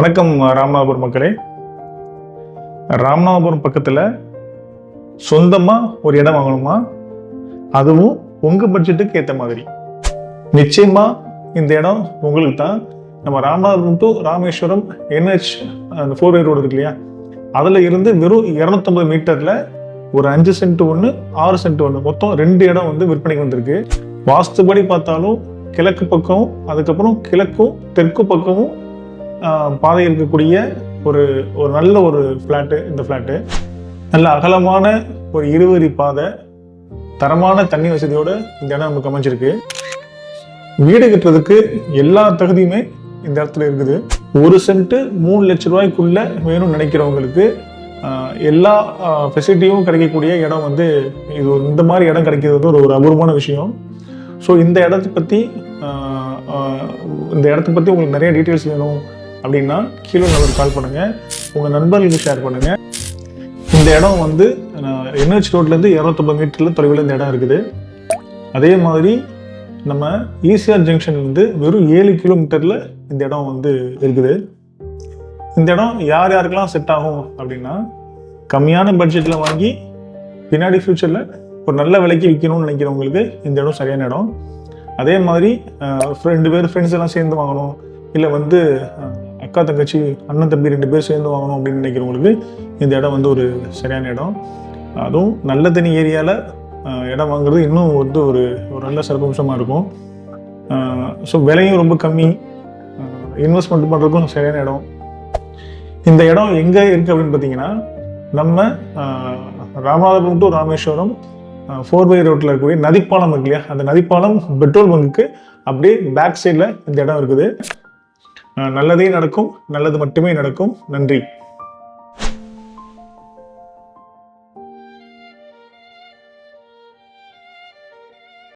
வணக்கம் ராமநாதபுரம் மக்களே. ராமநாதபுரம் பக்கத்தில் சொந்தமாக ஒரு இடம் வாங்கணுமா, அதுவும் உங்கள் பட்ஜெட்டுக்கு ஏற்ற மாதிரி. நிச்சயமாக இந்த இடம் உங்களுக்கு தான். நம்ம ராமநாதபுரம் டு ராமேஸ்வரம் NH அந்த 4-way ரோடு இருக்கு இல்லையா, அதில் இருந்து வெறும் 250 மீட்டரில் ஒரு 5 சென்ட் ஒன்று, 6 சென்ட் ஒன்று, மொத்தம் 2 இடம் வந்து விற்பனைக்கு வந்திருக்கு. வாஸ்துபடி பார்த்தாலும் கிழக்கு பக்கம், அதுக்கப்புறம் கிழக்கும் தெற்கு பக்கமும் பாதை இருக்கக்கூடிய ஒரு நல்ல ஒரு ஃப்ளாட்டு. இந்த ஃப்ளாட்டு நல்ல அகலமான ஒரு 20 வரி பாதை, தரமான தண்ணி வசதியோடு இந்த இடம் நமக்கு அமைஞ்சிருக்கு. வீடு கட்டுறதுக்கு எல்லா தகுதியுமே இந்த இடத்துல இருக்குது. 1 சென்ட் 3 லட்ச ரூபாய்க்குள்ள வேணும்னு நினைக்கிறவங்களுக்கு எல்லா ஃபெசிலிட்டியும் கிடைக்கக்கூடிய இடம் வந்து இது. இந்த மாதிரி இடம் கிடைக்கிறது ஒரு அபூர்வமான விஷயம். ஸோ இந்த இடத்தை பற்றி உங்களுக்கு நிறைய டீட்டெயில்ஸ் வேணும் அப்படின்னா கீழே நம்பருக்கு கால் பண்ணுங்கள், உங்கள் நண்பர்களுக்கு ஷேர் பண்ணுங்கள். இந்த இடம் வந்து NH ரோட்லேருந்து 250 மீட்டரில் தொலைவில் இந்த இடம் இருக்குது. அதே மாதிரி நம்ம ECR ஜங்ஷன்லேருந்து வெறும் 7 கிலோமீட்டரில் இந்த இடம் வந்து இருக்குது. இந்த இடம் யார் யாருக்கெல்லாம் செட் ஆகும் அப்படின்னா, கம்மியான பட்ஜெட்டில் வாங்கி பின்னாடி ஃப்யூச்சரில் ஒரு நல்ல விலைக்கு விற்கணும்னு நினைக்கிறவங்களுக்கு இந்த இடம் சரியான இடம். அதே மாதிரி 2 பேர் ஃப்ரெண்ட்ஸ் எல்லாம் சேர்ந்து வாங்கணும், இல்லை வந்து அக்கா தங்கச்சி அண்ணன் தம்பி 2 பேர் சேர்ந்து வாங்கணும் அப்படின்னு நினைக்கிறவங்களுக்கு இந்த இடம் வந்து ஒரு சரியான இடம். அதுவும் நல்ல தனி ஏரியாவில் இடம் வாங்குறது இன்னும் வந்து ஒரு நல்ல சிறப்பம்சமாக இருக்கும். ஸோ விலையும் ரொம்ப கம்மி, இன்வெஸ்ட்மெண்ட் பண்ணுறதுக்கும் சரியான இடம். இந்த இடம் எங்கே இருக்குது அப்படின்னு பார்த்தீங்கன்னா, நம்ம ராமநாதபுரம் டு ராமேஸ்வரம் 4-way ரோட்டில் இருக்கக்கூடிய நதிப்பாலம் இருக்கு இல்லையா, அந்த நதிப்பாலம் பெட்ரோல் பங்குக்கு அப்படியே பேக் சைடில் இந்த இடம் இருக்குது. நல்லதே நடக்கும், நல்லது மட்டுமே நடக்கும். நன்றி.